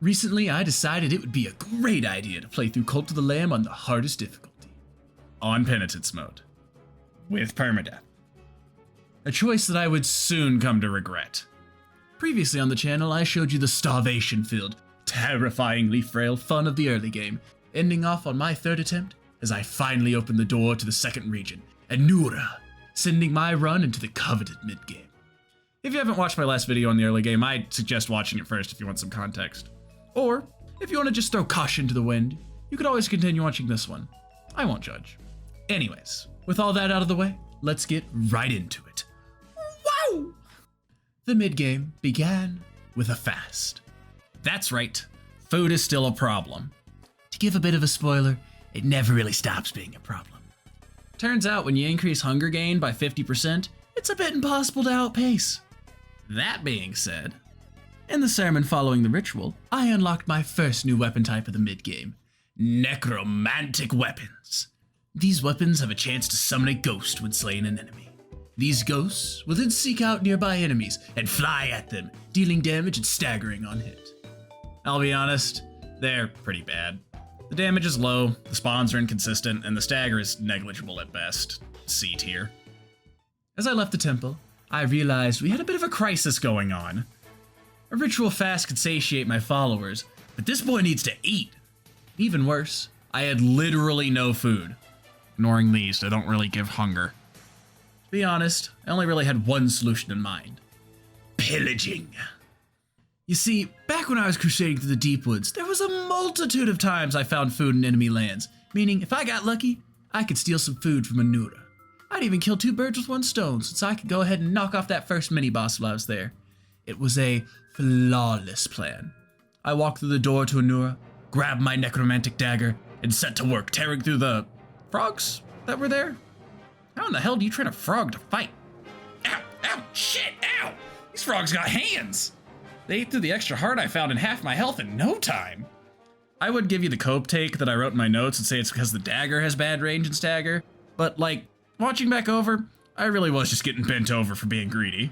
Recently, I decided it would be a great idea to play through Cult of the Lamb on the hardest difficulty. On Penitence mode. With Permadeath. A choice that I would soon come to regret. Previously on the channel, I showed you the starvation-filled, terrifyingly frail fun of the early game, ending off on my third attempt as I finally opened the door to the second region, Anura, sending my run into the coveted mid-game. If you haven't watched my last video on the early game, I'd suggest watching it first if you want some context. Or, if you want to just throw caution to the wind, you could always continue watching this one. I won't judge. Anyways, with all that out of the way, let's get right into it. Wow! The mid-game began with a fast. That's right, food is still a problem. To give a bit of a spoiler, it never really stops being a problem. Turns out when you increase hunger gain by 50%, it's a bit impossible to outpace. That being said, in the sermon following the ritual, I unlocked my first new weapon type of the mid-game, necromantic weapons. These weapons have a chance to summon a ghost when slaying an enemy. These ghosts will then seek out nearby enemies and fly at them, dealing damage and staggering on hit. I'll be honest, they're pretty bad. The damage is low, the spawns are inconsistent, and the stagger is negligible at best. C tier. As I left the temple, I realized we had a bit of a crisis going on. A ritual fast could satiate my followers, but this boy needs to eat. Even worse, I had literally no food. Ignoring these, they don't really give hunger. To be honest, I only really had one solution in mind. Pillaging. You see, back when I was crusading through the deep woods, there was a multitude of times I found food in enemy lands, meaning if I got lucky, I could steal some food from Anura. I'd even kill 2 birds with 1 stone, since I could go ahead and knock off that first mini-boss while I was there. It was a flawless plan. I walked through the door to Anura, grabbed my necromantic dagger, and set to work tearing through the frogs that were there. How in the hell do you train a frog to fight? Ow, ow, shit, ow! These frogs got hands! They ate through the extra heart I found in half my health in no time. I would give you the cope take that I wrote in my notes and say it's because the dagger has bad range and stagger, but like, watching back over, I really was just getting bent over for being greedy.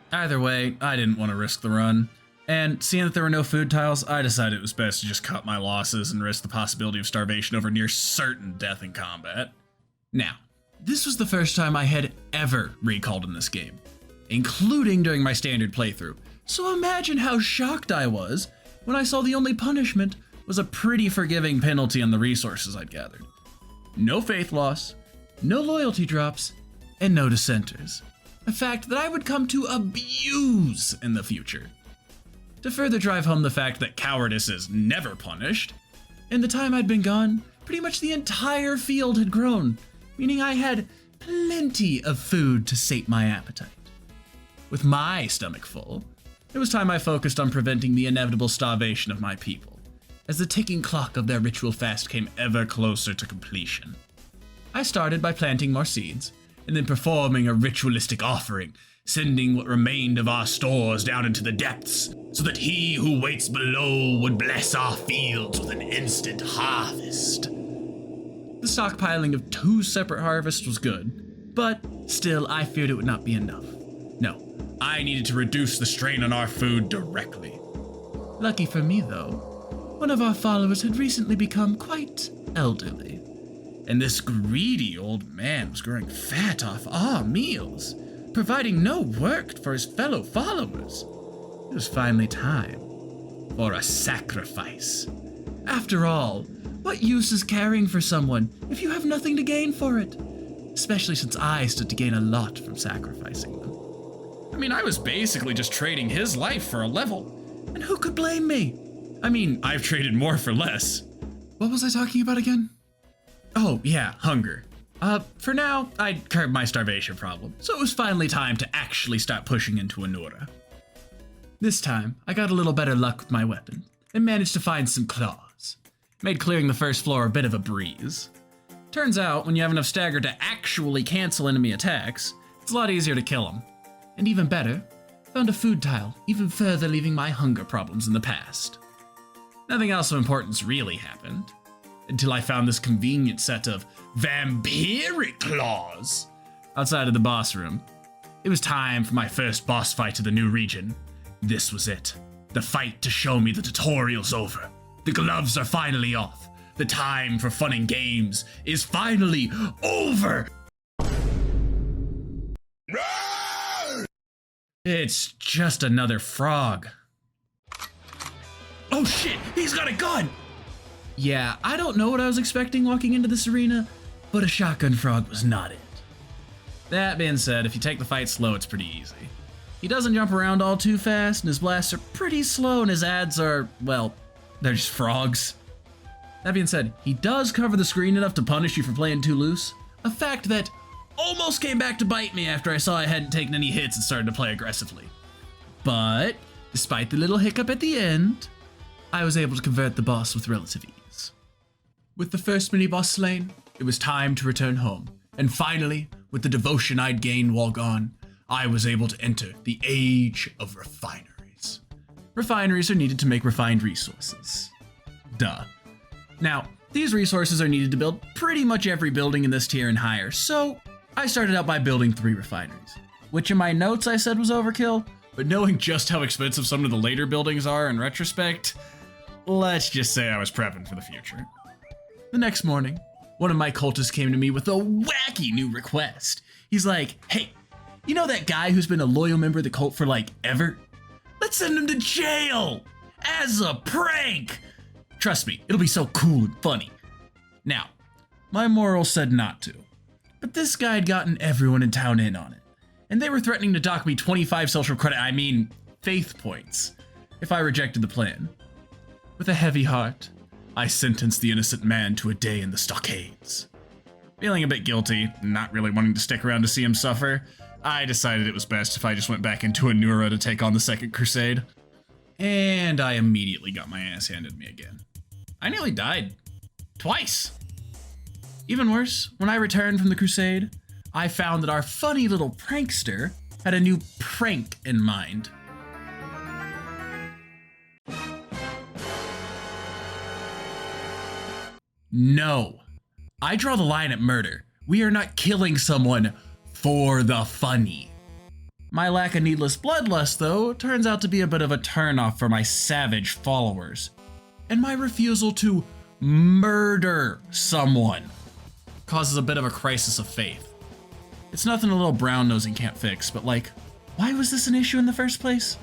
Either way, I didn't want to risk the run, and seeing that there were no food tiles, I decided it was best to just cut my losses and risk the possibility of starvation over near certain death in combat. Now, this was the first time I had ever recalled in this game, including during my standard playthrough, so imagine how shocked I was when I saw the only punishment was a pretty forgiving penalty on the resources I'd gathered. No faith loss, no loyalty drops, and no dissenters. A fact that I would come to abuse in the future. To further drive home the fact that cowardice is never punished, in the time I'd been gone, pretty much the entire field had grown, meaning I had plenty of food to sate my appetite. With my stomach full, it was time I focused on preventing the inevitable starvation of my people, as the ticking clock of their ritual fast came ever closer to completion. I started by planting more seeds, and then performing a ritualistic offering, sending what remained of our stores down into the depths, so that he who waits below would bless our fields with an instant harvest. The stockpiling of 2 separate harvests was good, but still I feared it would not be enough. No, I needed to reduce the strain on our food directly. Lucky for me though, one of our followers had recently become quite elderly, and this greedy old man was growing fat off our meals, providing no work for his fellow followers. It was finally time for a sacrifice. After all, what use is caring for someone if you have nothing to gain for it? Especially since I stood to gain a lot from sacrificing them. I mean, I was basically just trading his life for a level, and who could blame me? I mean, I've traded more for less. What was I talking about again? Oh, yeah, hunger. For now, I'd curbed my starvation problem, so it was finally time to actually start pushing into Anura. This time, I got a little better luck with my weapon, and managed to find some claws. Made clearing the first floor a bit of a breeze. Turns out, when you have enough stagger to actually cancel enemy attacks, it's a lot easier to kill them. And even better, found a food tile, even further leaving my hunger problems in the past. Nothing else of importance really happened, until I found this convenient set of vampiric claws outside of the boss room. It was time for my first boss fight of the new region. This was it, The fight to show me the tutorial's over. The gloves are finally off. The time for fun and games is finally over. It's just another frog. Oh shit, he's got a gun! Yeah, I don't know what I was expecting walking into this arena, but a shotgun frog was not it. That being said, if you take the fight slow, it's pretty easy. He doesn't jump around all too fast, and his blasts are pretty slow, and his ads are, well, they're just frogs. That being said, he does cover the screen enough to punish you for playing too loose, a fact that almost came back to bite me after I saw I hadn't taken any hits and started to play aggressively. But, despite the little hiccup at the end, I was able to convert the boss with relative ease. With the first mini-boss slain, it was time to return home, and finally, with the devotion I'd gained while gone, I was able to enter the age of refineries. Refineries are needed to make refined resources. Duh. Now, these resources are needed to build pretty much every building in this tier and higher, so I started out by building 3 refineries, which in my notes I said was overkill, but knowing just how expensive some of the later buildings are in retrospect, let's just say I was prepping for the future. The next morning, one of my cultists came to me with a wacky new request. He's like, hey, you know that guy who's been a loyal member of the cult for like ever? Let's send him to jail as a prank. Trust me, it'll be so cool and funny. Now, my morals said not to, but this guy had gotten everyone in town in on it, and they were threatening to dock me 25 social credit, faith points, if I rejected the plan. With a heavy heart, I sentenced the innocent man to a day in the stockades. Feeling a bit guilty, not really wanting to stick around to see him suffer, I decided it was best if I just went back into Anura to take on the Second Crusade. And I immediately got my ass handed to me again. I nearly died. Twice. Even worse, when I returned from the crusade, I found that our funny little prankster had a new prank in mind. No. I draw the line at murder. We are not killing someone for the funny. My lack of needless bloodlust, though, turns out to be a bit of a turnoff for my savage followers. And my refusal to murder someone causes a bit of a crisis of faith. It's nothing a little brown-nosing can't fix, but like, why was this an issue in the first place?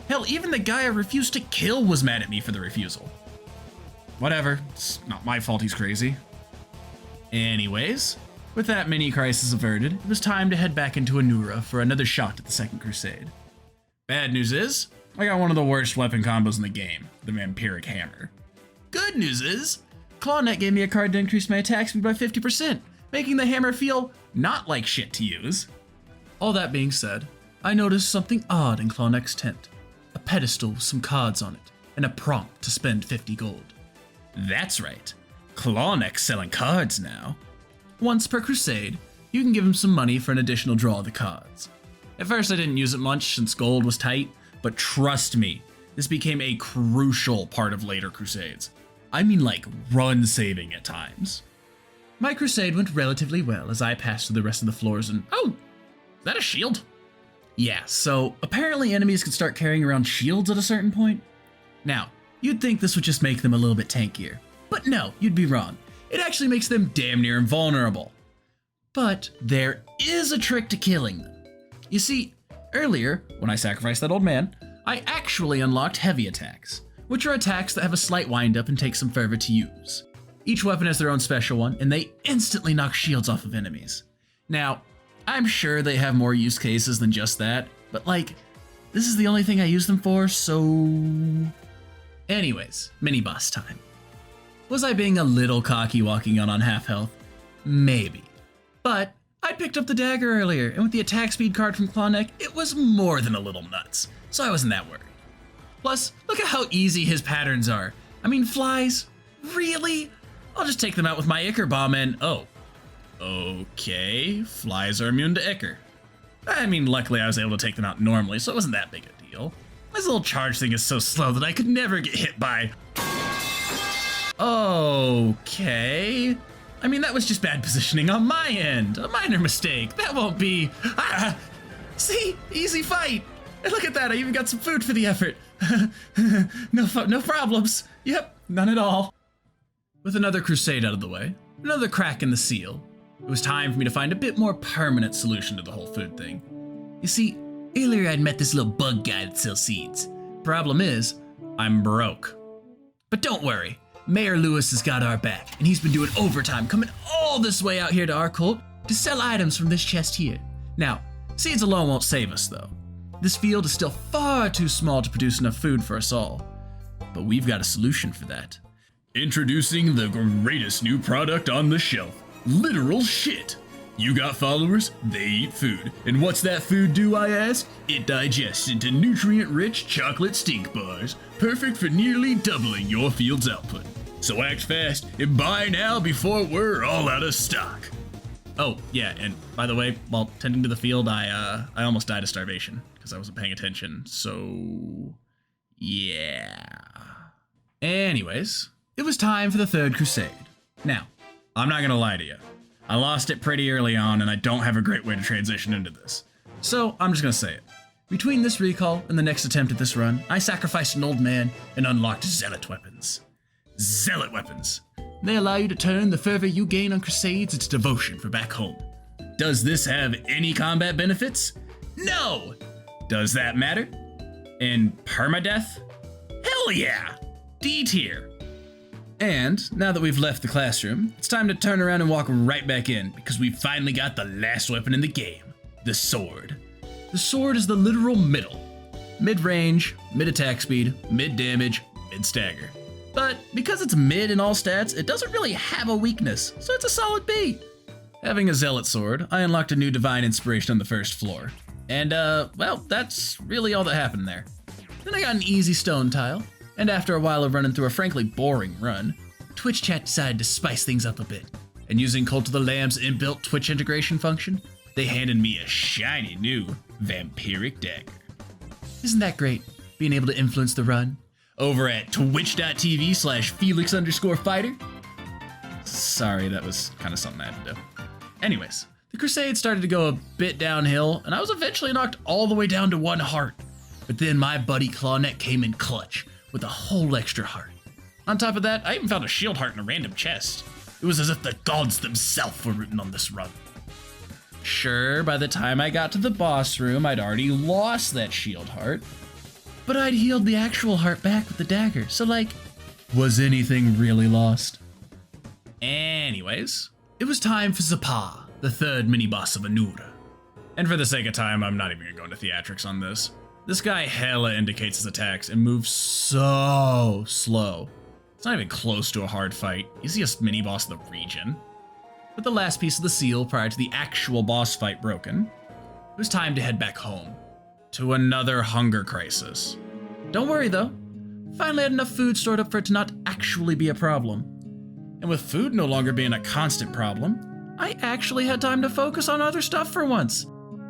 Hell, even the guy I refused to kill was mad at me for the refusal. Whatever, it's not my fault he's crazy. Anyways, with that mini crisis averted, it was time to head back into Anura for another shot at the Second Crusade. Bad news is, I got one of the worst weapon combos in the game, the Vampiric Hammer. Good news is, Clawnet gave me a card to increase my attack speed by 50%, making the hammer feel not like shit to use. All that being said, I noticed something odd in Clawnet's tent. A pedestal with some cards on it, and a prompt to spend 50 gold. That's right, Clawnet's selling cards now. Once per crusade, you can give him some money for an additional draw of the cards. At first I didn't use it much since gold was tight, but trust me, this became a crucial part of later crusades. I mean like run saving at times. My crusade went relatively well as I passed through the rest of the floors and oh, is that a shield? Yeah, so apparently enemies could start carrying around shields at a certain point. Now, you'd think this would just make them a little bit tankier, but no, you'd be wrong. It actually makes them damn near invulnerable. But there is a trick to killing them. You see, earlier, when I sacrificed that old man, I actually unlocked heavy attacks, which are attacks that have a slight windup and take some fervor to use. Each weapon has their own special one, and they instantly knock shields off of enemies. Now, I'm sure they have more use cases than just that, but like, this is the only thing I use them for, so... Anyways, mini-boss time. Was I being a little cocky walking out on half health? Maybe. But I picked up the dagger earlier, and with the attack speed card from Clawneck, it was more than a little nuts, so I wasn't that worried. Plus, look at how easy his patterns are. I mean, flies? Really? I'll just take them out with my Ichor Bomb and, oh. Okay, flies are immune to Ichor. I mean, luckily I was able to take them out normally, so it wasn't that big a deal. This little charge thing is so slow that I could never get hit by... Okay. I mean, that was just bad positioning on my end. A minor mistake. That won't be... See? Easy fight. And look at that, I even got some food for the effort. No problems. Yep, none at all. With another crusade out of the way, another crack in the seal, it was time for me to find a bit more permanent solution to the whole food thing. You see, earlier I'd met this little bug guy that sells seeds. Problem is, I'm broke. But don't worry, Mayor Lewis has got our back, and he's been doing overtime coming all this way out here to our cult to sell items from this chest here. Now, seeds alone won't save us though. This field is still far too small to produce enough food for us all. But we've got a solution for that. Introducing the greatest new product on the shelf. Literal shit. You got followers, they eat food. And what's that food do, I ask? It digests into nutrient-rich chocolate stink bars, perfect for nearly doubling your field's output. So act fast and buy now before we're all out of stock. Oh, yeah, and by the way, while tending to the field, I almost died of starvation because I wasn't paying attention, so yeah. Anyways, it was time for the Third Crusade. Now, I'm not gonna lie to you. I lost it pretty early on, and I don't have a great way to transition into this. So, I'm just gonna say it. Between this recall and the next attempt at this run, I sacrificed an old man and unlocked Zealot weapons. Zealot weapons. They allow you to turn the fervor you gain on crusades into devotion for back home. Does this have any combat benefits? No! Does that matter? And permadeath? Hell yeah! D tier. And now that we've left the classroom, it's time to turn around and walk right back in because we've finally got the last weapon in the game, the sword. The sword is the literal middle. Mid-range, mid-attack speed, mid-damage, mid-stagger. But because it's mid in all stats, it doesn't really have a weakness, so it's a solid B. Having a zealot sword, I unlocked a new divine inspiration on the first floor. And well, that's really all that happened there. Then I got an easy stone tile, and after a while of running through a frankly boring run, Twitch chat decided to spice things up a bit. And using Cult of the Lamb's inbuilt Twitch integration function, they handed me a shiny new vampiric dagger. Isn't that great, being able to influence the run? Over at twitch.tv/Felix_fighter. Sorry, that was kind of something I had to do. Anyways, the crusade started to go a bit downhill, and I was eventually knocked all the way down to 1 heart. But then my buddy Clawneck came in clutch with a whole extra heart. On top of that, I even found a shield heart in a random chest. It was as if the gods themselves were rooting on this run. Sure, by the time I got to the boss room, I'd already lost that shield heart. But I'd healed the actual heart back with the dagger, so like, was anything really lost? Anyways, it was time for Zappa, the third mini-boss of Anura. And for the sake of time, I'm not even gonna go into theatrics on this. This guy hella indicates his attacks and moves so slow. It's not even close to a hard fight. He's just mini-boss of the region. With the last piece of the seal prior to the actual boss fight broken, it was time to head back home. To another hunger crisis. Don't worry though, finally had enough food stored up for it to not actually be a problem. And with food no longer being a constant problem, I actually had time to focus on other stuff for once,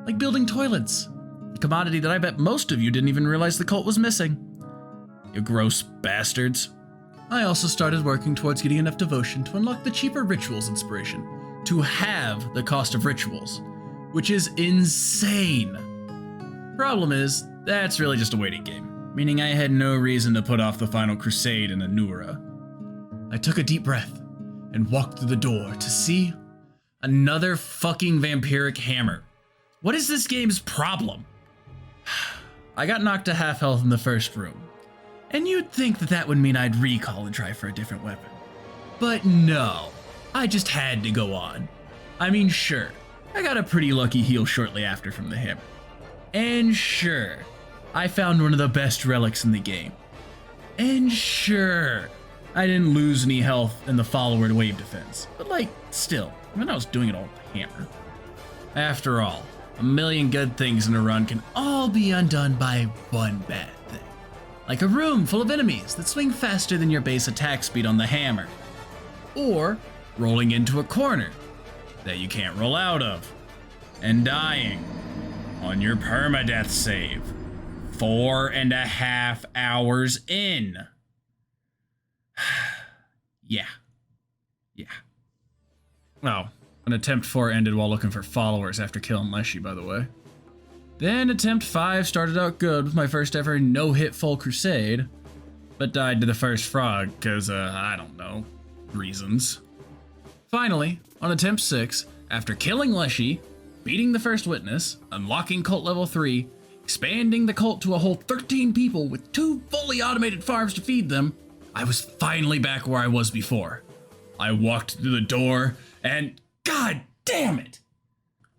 like building toilets, a commodity that I bet most of you didn't even realize the cult was missing. You gross bastards. I also started working towards getting enough devotion to unlock the cheaper rituals inspiration, to have the cost of rituals, which is insane. Problem is, that's really just a waiting game, meaning I had no reason to put off the final crusade in Anura. I took a deep breath and walked through the door to see another fucking vampiric hammer. What is this game's problem? I got knocked to half health in the first room, and you'd think that that would mean I'd recall and try for a different weapon. But no, I just had to go on. I mean, sure, I got a pretty lucky heal shortly after from the hammer. And sure, I found one of the best relics in the game. And sure, I didn't lose any health in the follower wave defense. But like, still, I mean, I was doing it all with the hammer. After all, a million good things in a run can all be undone by one bad thing. Like a room full of enemies that swing faster than your base attack speed on the hammer. Or rolling into a corner that you can't roll out of. And dying on your permadeath save 4.5 hours in. Yeah. Oh, an attempt 4 ended while looking for followers after killing Leshy, by the way. Then attempt 5 started out good with my first ever no-hit full crusade, but died to the first frog because, I don't know, reasons. Finally, on attempt 6, after killing Leshy, beating the first witness, unlocking cult level 3, expanding the cult to a whole 13 people with 2 fully automated farms to feed them, I was finally back where I was before. I walked through the door and god damn it!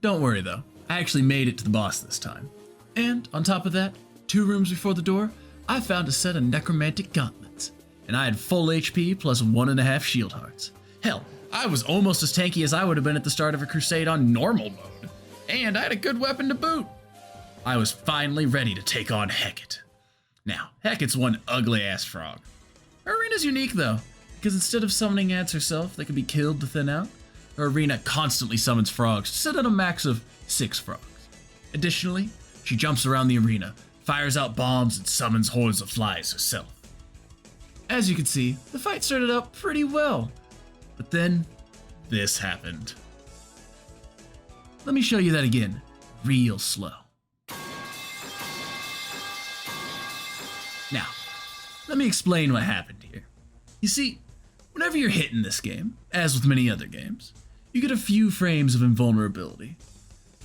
Don't worry though, I actually made it to the boss this time. And on top of that, 2 rooms before the door, I found a set of necromantic gauntlets, and I had full HP plus 1.5 shield hearts. Hell, I was almost as tanky as I would have been at the start of a crusade on normal mode, and I had a good weapon to boot. I was finally ready to take on Hecate. Now, Hecate's one ugly ass frog. Her arena's unique though, because instead of summoning ants herself that can be killed to thin out, her arena constantly summons frogs to set at a max of 6 frogs. Additionally, she jumps around the arena, fires out bombs, and summons hordes of flies herself. As you can see, the fight started out pretty well, but then this happened. Let me show you that again, real slow. Now, let me explain what happened here. You see, whenever you're hit in this game, as with many other games, you get a few frames of invulnerability.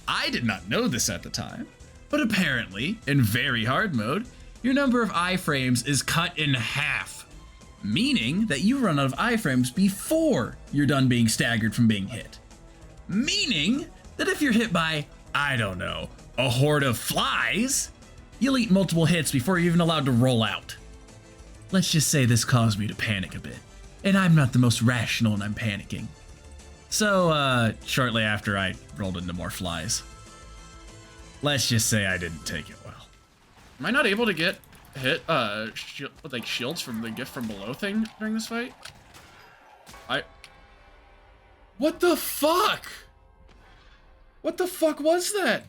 I did not know this at the time, but apparently, in very hard mode, your number of iframes is cut in half, meaning that you run out of iframes before you're done being staggered from being hit. Meaning that if you're hit by, I don't know, a horde of flies, you'll eat multiple hits before you're even allowed to roll out. Let's just say this caused me to panic a bit, and I'm not the most rational when I'm panicking. So, shortly after I rolled into more flies. Let's just say I didn't take it well. Am I not able to get hit, like shields from the gift from below thing during this fight? What the fuck? What the fuck was that?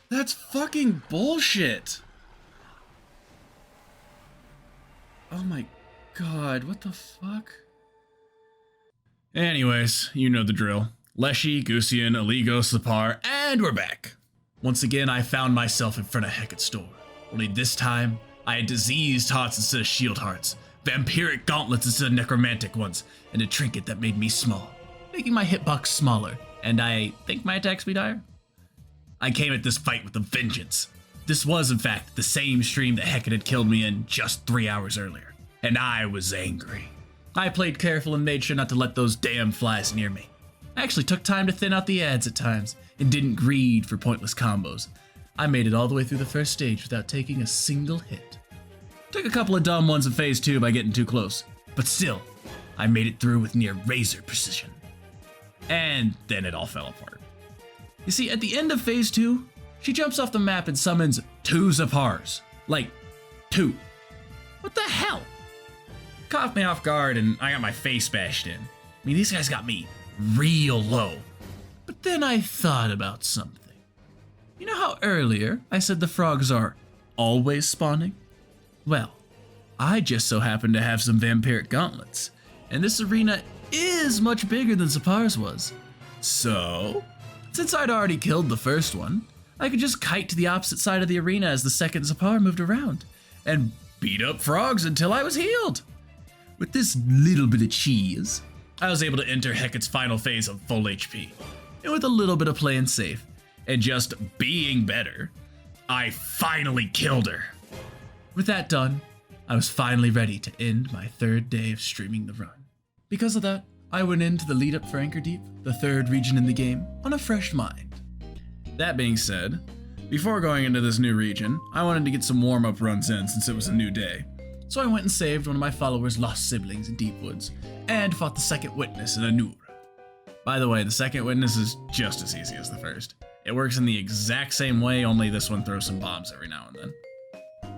That's fucking bullshit. Oh my god, what the fuck? Anyways, you know the drill. Leshy, Gusian, Aligo, Sapar, and we're back. Once again, I found myself in front of Hecate's door. Only this time, I had diseased hearts instead of shield hearts, vampiric gauntlets instead of necromantic ones, and a trinket that made me small, making my hitbox smaller, and I think my attack speed higher. I came at this fight with a vengeance. This was, in fact, the same stream that Hecate had killed me in just 3 hours earlier, and I was angry. I played careful and made sure not to let those damn flies near me. I actually took time to thin out the ads at times, and didn't greed for pointless combos. I made it all the way through the first stage without taking a single hit. Took a couple of dumb ones in phase 2 by getting too close, but still, I made it through with near razor precision. And then it all fell apart. You see, at the end of phase 2, she jumps off the map and summons 2 Zapars. Like, 2. What the hell? Caught me off guard and I got my face bashed in. I mean, these guys got me real low. But then I thought about something. You know how earlier I said the frogs are always spawning? Well, I just so happen to have some vampiric gauntlets, and this arena is much bigger than Zapar's was. So, since I'd already killed the first one, I could just kite to the opposite side of the arena as the second Zapar moved around, and beat up frogs until I was healed. With this little bit of cheese, I was able to enter Hecate's final phase of full HP, and with a little bit of playing safe, and just being better, I finally killed her. With that done, I was finally ready to end my 3rd day of streaming the run. Because of that, I went into the lead up for Anchor Deep, the 3rd region in the game, on a fresh mind. That being said, before going into this new region, I wanted to get some warm-up runs in since it was a new day. So I went and saved one of my followers' lost siblings in Deep Woods, and fought the second witness in Anur. By the way, the second witness is just as easy as the first. It works in the exact same way, only this one throws some bombs every now and then.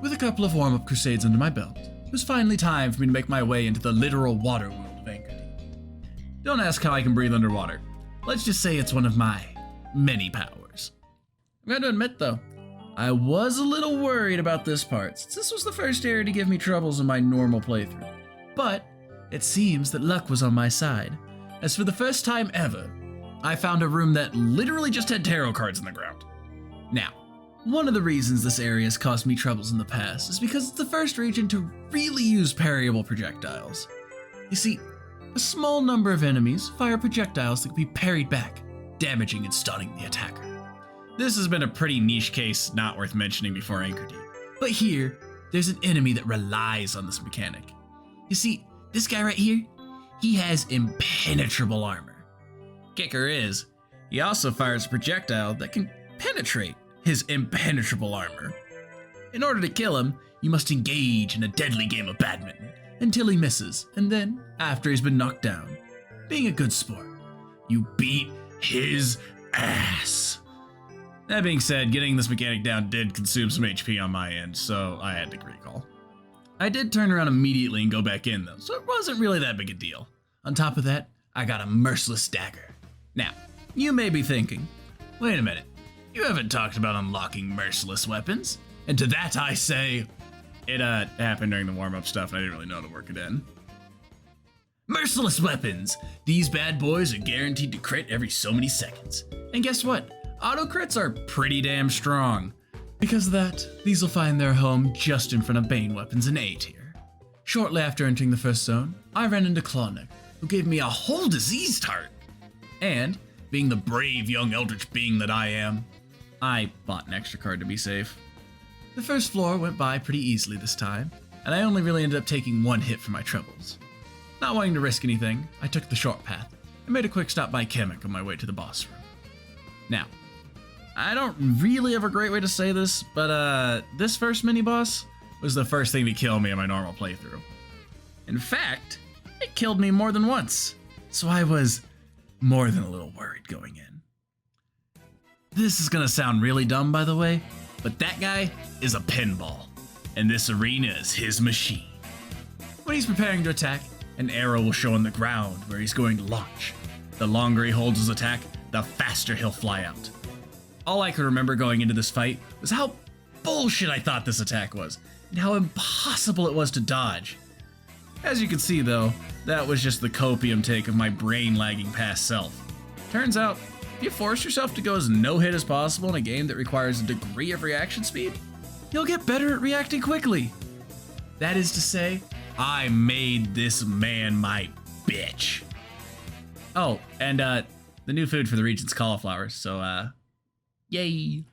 With a couple of warm-up crusades under my belt, it was finally time for me to make my way into the literal water world of Anchor Deep. Don't ask how I can breathe underwater. Let's just say it's one of my many powers. I'm going to admit though, I was a little worried about this part, since this was the first area to give me troubles in my normal playthrough. But it seems that luck was on my side, as for the first time ever, I found a room that literally just had tarot cards on the ground. Now, one of the reasons this area has caused me troubles in the past is because it's the first region to really use parryable projectiles. You see, a small number of enemies fire projectiles that can be parried back, damaging and stunning the attacker. This has been a pretty niche case not worth mentioning before Anchor Deep, but here, there's an enemy that relies on this mechanic. You see, this guy right here, he has impenetrable armor. Kicker is, he also fires a projectile that can penetrate his impenetrable armor. In order to kill him, you must engage in a deadly game of badminton until he misses, and then, after he's been knocked down, being a good sport, you beat his ass. That being said, getting this mechanic down did consume some HP on my end, so I had to recall. I did turn around immediately and go back in though, so it wasn't really that big a deal. On top of that, I got a merciless dagger. Now, you may be thinking, wait a minute, you haven't talked about unlocking merciless weapons. And to that I say, it happened during the warm-up stuff and I didn't really know how to work it in. Merciless weapons! These bad boys are guaranteed to crit every so many seconds. And guess what? Auto crits are pretty damn strong. Because of that, these will find their home just in front of Bane weapons in A tier. Shortly after entering the first zone, I ran into Clawneck, who gave me a whole diseased heart. And, being the brave young eldritch being that I am, I bought an extra card to be safe. The first floor went by pretty easily this time, and I only really ended up taking one hit for my troubles. Not wanting to risk anything, I took the short path and made a quick stop by Kamek on my way to the boss room. Now, I don't really have a great way to say this, but this first mini-boss was the first thing to kill me in my normal playthrough. In fact, it killed me more than once, so I was more than a little worried going in. This is gonna sound really dumb, by the way, but that guy is a pinball, and this arena is his machine. When he's preparing to attack, an arrow will show on the ground where he's going to launch. The longer he holds his attack, the faster he'll fly out. All I could remember going into this fight was how bullshit I thought this attack was, and how impossible it was to dodge. As you can see though, that was just the copium take of my brain lagging past self. Turns out, if you force yourself to go as no hit as possible in a game that requires a degree of reaction speed, you'll get better at reacting quickly. That is to say, I made this man my bitch. Oh, and the new food for the region's cauliflowers, so yay.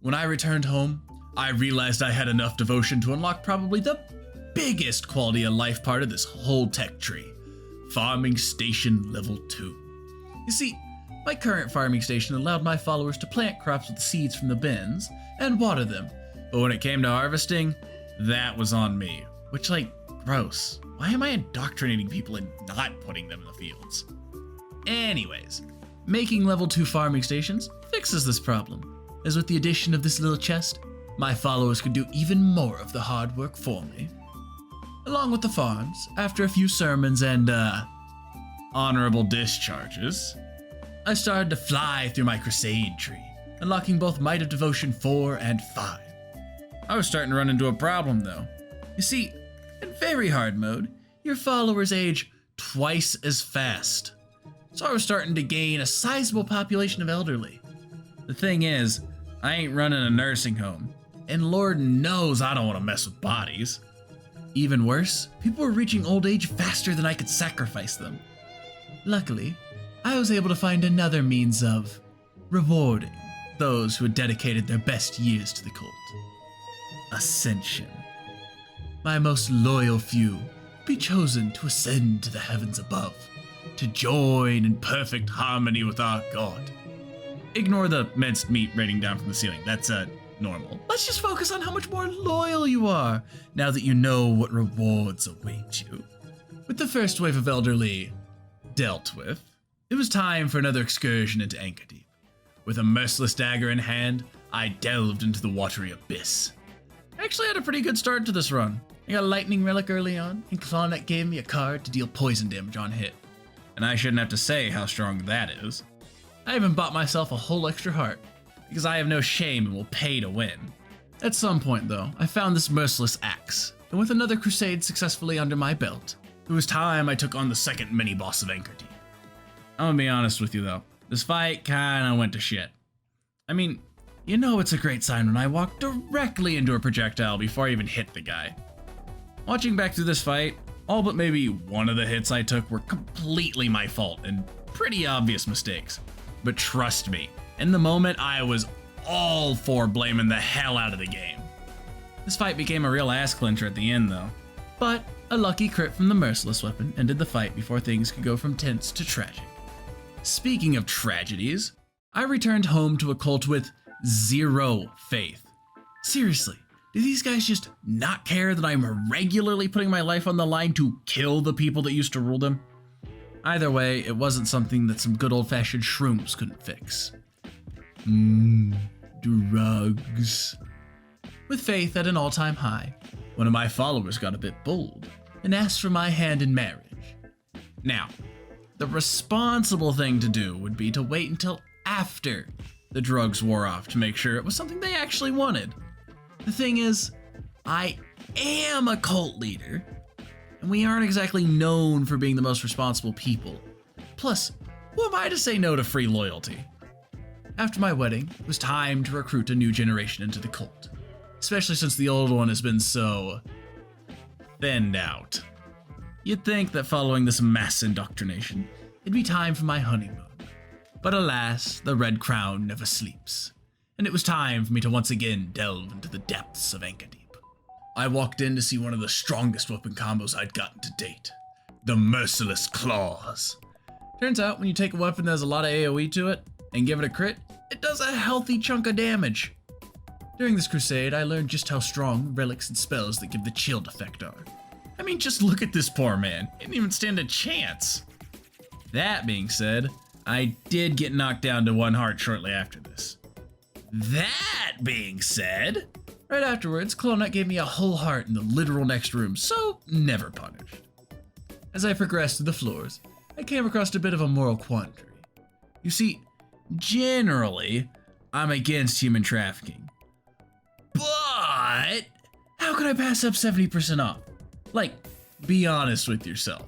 When I returned home, I realized I had enough devotion to unlock probably the biggest quality of life part of this whole tech tree. Farming Station Level 2. You see, my current farming station allowed my followers to plant crops with the seeds from the bins and water them, but when it came to harvesting, that was on me. Which, like, gross. Why am I indoctrinating people and not putting them in the fields? Anyways, making level 2 farming stations fixes this problem, as with the addition of this little chest, my followers could do even more of the hard work for me. Along with the farms, after a few sermons and, honorable discharges, I started to fly through my crusade tree, unlocking both Might of Devotion 4 and 5. I was starting to run into a problem though. You see, in very hard mode, your followers age twice as fast. So I was starting to gain a sizable population of elderly. The thing is, I ain't running a nursing home, and Lord knows I don't want to mess with bodies. Even worse, people were reaching old age faster than I could sacrifice them. Luckily, I was able to find another means of rewarding those who had dedicated their best years to the cult. Ascension. My most loyal few be chosen to ascend to the heavens above, to join in perfect harmony with our God. Ignore the minced meat raining down from the ceiling. That's normal. Let's just focus on how much more loyal you are now that you know what rewards await you. With the first wave of elderly dealt with, it was time for another excursion into Anchor Deep. With a merciless dagger in hand, I delved into the watery abyss. I actually had a pretty good start to this run. I got a lightning relic early on, and Clawneck gave me a card to deal poison damage on hit. And I shouldn't have to say how strong that is. I even bought myself a whole extra heart, because I have no shame and will pay to win. At some point though, I found this merciless axe, and with another crusade successfully under my belt, it was time I took on the second mini-boss of Anchor Deep. I'm gonna be honest with you though. This fight kinda went to shit. I mean, you know it's a great sign when I walk directly into a projectile before I even hit the guy. Watching back through this fight, all but maybe one of the hits I took were completely my fault and pretty obvious mistakes. But trust me, in the moment I was all for blaming the hell out of the game. This fight became a real ass clincher at the end though. But a lucky crit from the merciless weapon ended the fight before things could go from tense to tragic. Speaking of tragedies, I returned home to a cult with 0 faith. Seriously, do these guys just not care that I'm regularly putting my life on the line to kill the people that used to rule them? Either way, it wasn't something that some good old-fashioned shrooms couldn't fix. Drugs. With faith at an all-time high, one of my followers got a bit bold and asked for my hand in marriage. Now, the responsible thing to do would be to wait until after the drugs wore off to make sure it was something they actually wanted. The thing is, I am a cult leader, and we aren't exactly known for being the most responsible people. Plus, who am I to say no to free loyalty? After my wedding, it was time to recruit a new generation into the cult, especially since the old one has been so thinned out. You'd think that following this mass indoctrination, it'd be time for my honeymoon. But alas, the Red Crown never sleeps, and it was time for me to once again delve into the depths of Ankh-Deep. I walked in to see one of the strongest weapon combos I'd gotten to date, the Merciless Claws. Turns out when you take a weapon that has a lot of AoE to it and give it a crit, it does a healthy chunk of damage. During this crusade, I learned just how strong relics and spells that give the chilled effect are. I mean, just look at this poor man. He didn't even stand a chance. That being said, I did get knocked down to 1 heart shortly after this. That being said, right afterwards, Clonut gave me a whole heart in the literal next room, so never punished. As I progressed through the floors, I came across a bit of a moral quandary. You see, generally, I'm against human trafficking. But how can I pass up 70% off? Like, be honest with yourself.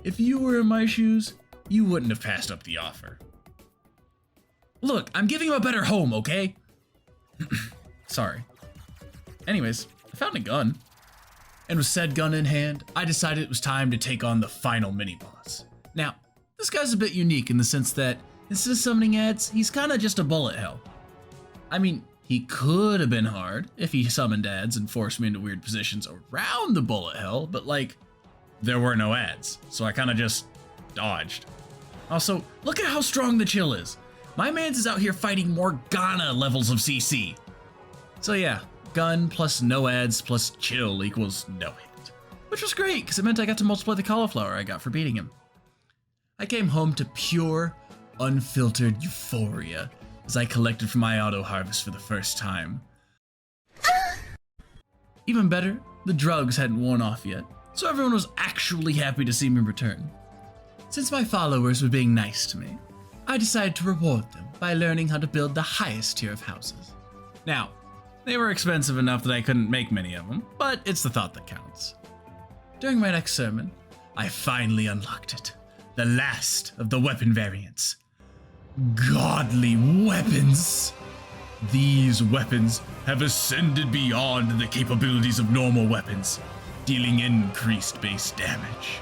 If you were in my shoes, you wouldn't have passed up the offer. Look, I'm giving him a better home, okay? Sorry. Anyways, I found a gun. And with said gun in hand, I decided it was time to take on the final mini-boss. Now, this guy's a bit unique in the sense that instead of summoning ads, he's kinda just a bullet hell. I mean, he could have been hard if he summoned ads and forced me into weird positions around the bullet hell, but like, there were no ads, so I kinda just dodged. Also, look at how strong the chill is. My man's is out here fighting Morgana levels of CC. So yeah, gun plus no ads plus chill equals no hit. Which was great, because it meant I got to multiply the cauliflower I got for beating him. I came home to pure, unfiltered euphoria as I collected from my auto harvest for the first time. Even better, the drugs hadn't worn off yet, so everyone was actually happy to see me return. Since my followers were being nice to me, I decided to reward them by learning how to build the highest tier of houses. Now, they were expensive enough that I couldn't make many of them, but it's the thought that counts. During my next sermon, I finally unlocked it, the last of the weapon variants. Godly weapons! These weapons have ascended beyond the capabilities of normal weapons, dealing increased base damage.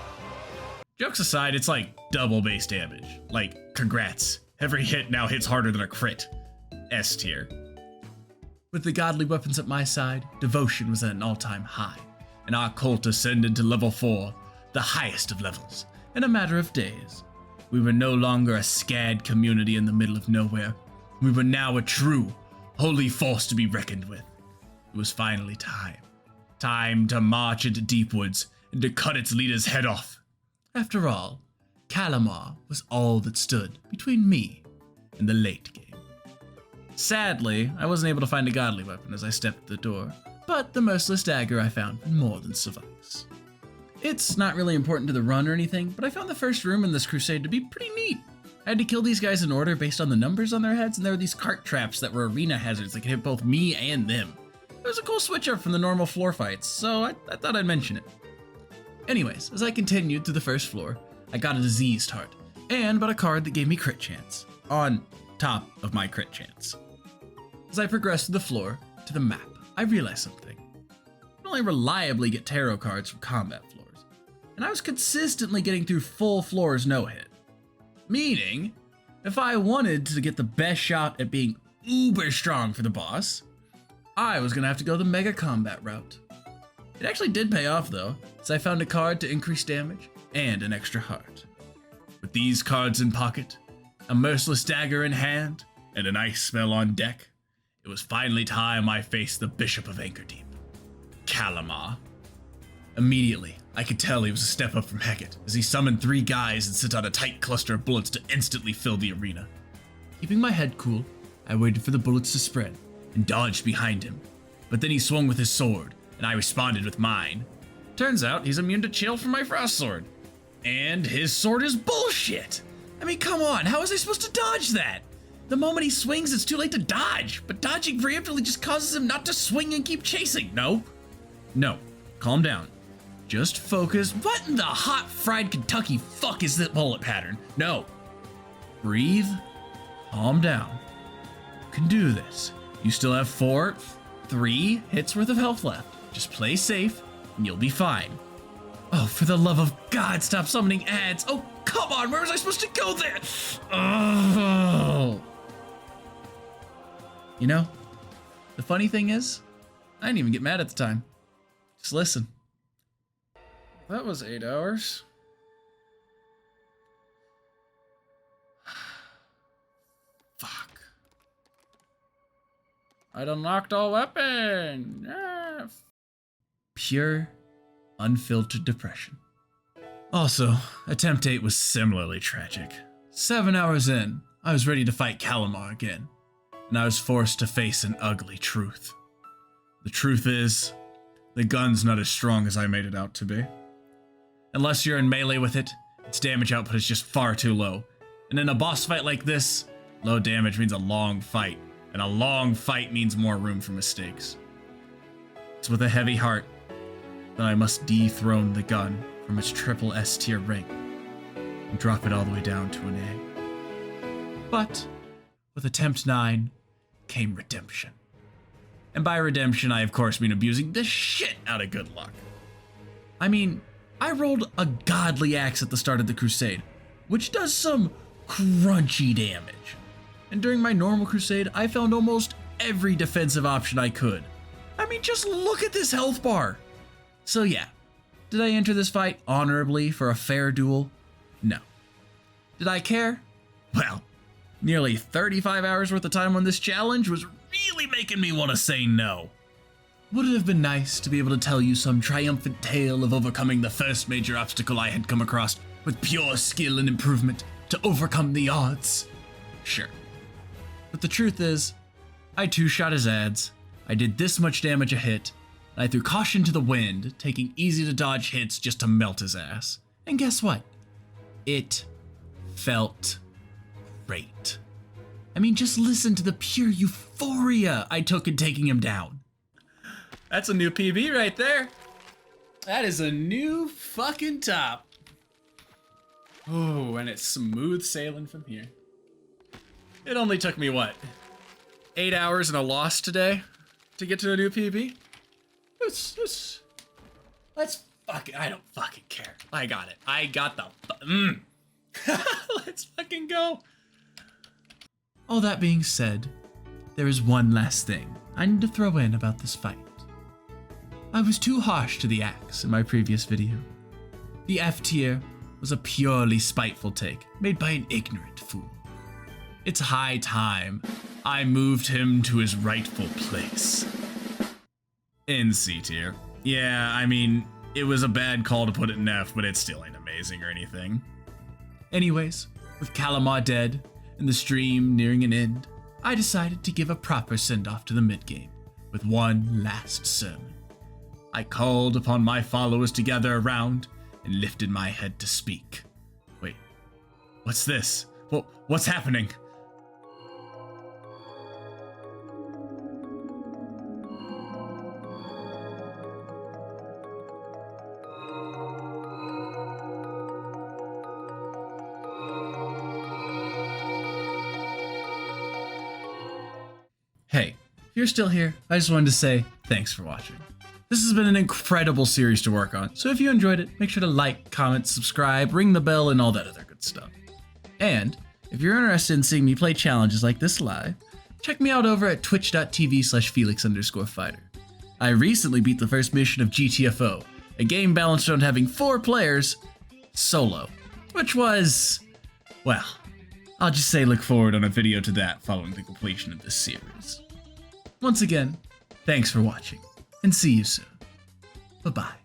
Jokes aside, it's like double base damage. Like, congrats. Every hit now hits harder than a crit. S tier. With the godly weapons at my side, devotion was at an all-time high, and our cult ascended to level 4, the highest of levels, in a matter of days. We were no longer a scad community in the middle of nowhere. We were now a true, holy force to be reckoned with. It was finally time. Time to march into Deep Woods and to cut its leader's head off. After all, Calamar was all that stood between me and the late game. Sadly, I wasn't able to find a godly weapon as I stepped the door, but the merciless dagger I found would more than suffice. It's not really important to the run or anything, but I found the first room in this crusade to be pretty neat. I had to kill these guys in order based on the numbers on their heads, and there were these cart traps that were arena hazards that could hit both me and them. It was a cool switch up from the normal floor fights, so I thought I'd mention it. Anyways, as I continued through the first floor, I got a diseased heart, and but a card that gave me crit chance, on top of my crit chance. As I progressed through the floor to the map, I realized something. I can only reliably get tarot cards from combat floors, and I was consistently getting through full floors no hit. Meaning, if I wanted to get the best shot at being uber strong for the boss, I was gonna have to go the mega combat route. It actually did pay off though, as I found a card to increase damage and an extra heart. With these cards in pocket, a merciless dagger in hand, and an ice spell on deck, it was finally time I faced the Bishop of Anchordeep, Calamity. Immediately, I could tell he was a step up from Hecate, as he summoned 3 guys and sent out a tight cluster of bullets to instantly fill the arena. Keeping my head cool, I waited for the bullets to spread and dodged behind him, but then he swung with his sword, and I responded with mine. Turns out he's immune to chill from my frost sword. And his sword is bullshit! I mean, come on, how was I supposed to dodge that? The moment he swings, it's too late to dodge, but dodging preemptively just causes him not to swing and keep chasing. No, calm down. Just focus. What in the hot fried Kentucky fuck is this bullet pattern? No. Breathe. Calm down. You can do this. You still have 3 hits worth of health left. Just play safe, and you'll be fine. Oh, for the love of God, stop summoning ads. Oh, come on, where was I supposed to go there? Oh. You know, the funny thing is, I didn't even get mad at the time. Just listen. That was 8 hours. Fuck. I'd unlocked all weapon. Ah. Pure, unfiltered depression. Also, attempt 8 was similarly tragic. 7 hours in, I was ready to fight Calamity again, and I was forced to face an ugly truth. The truth is, the gun's not as strong as I made it out to be. Unless you're in melee with it, its damage output is just far too low. And in a boss fight like this, low damage means a long fight, and a long fight means more room for mistakes. It's with a heavy heart that I must dethrone the gun from its triple S tier rank and drop it all the way down to an A. But with attempt 9 came redemption. And by redemption, I of course mean abusing the shit out of good luck. I mean, I rolled a godly axe at the start of the crusade, which does some crunchy damage. And during my normal crusade, I found almost every defensive option I could. I mean, just look at this health bar. So yeah, did I enter this fight honorably for a fair duel? No. Did I care? Well, nearly 35 hours worth of time on this challenge was really making me want to say no. Would it have been nice to be able to tell you some triumphant tale of overcoming the first major obstacle I had come across with pure skill and improvement to overcome the odds? Sure. But the truth is, I two-shot his ads, I did this much damage a hit, and I threw caution to the wind, taking easy to dodge hits just to melt his ass. And guess what? It felt great. I mean, just listen to the pure euphoria I took in taking him down. That's a new PB right there. That is a new fucking top. Oh, and it's smooth sailing from here. It only took me, what, 8 hours and a loss today to get to a new PB? Let's fucking, I don't fucking care. I got it. I got the, Let's fucking go. All that being said, there is one last thing I need to throw in about this fight. I was too harsh to the axe in my previous video. The F tier was a purely spiteful take made by an ignorant fool. It's high time I moved him to his rightful place. In C tier. Yeah, I mean, it was a bad call to put it in F, but it still ain't amazing or anything. Anyways, with Calamity dead and the stream nearing an end, I decided to give a proper send-off to the mid-game with one last sermon. I called upon my followers to gather around and lifted my head to speak. Wait, what's this? What's happening? If you're still here, I just wanted to say thanks for watching. This has been an incredible series to work on, so if you enjoyed it, make sure to like, comment, subscribe, ring the bell, and all that other good stuff. And if you're interested in seeing me play challenges like this live, check me out over at twitch.tv/Felix_fighter. I recently beat the first mission of GTFO, a game balanced around having 4 players solo, which was, well, I'll just say look forward on a video to that following the completion of this series. Once again, thanks for watching, and see you soon. Bye-bye.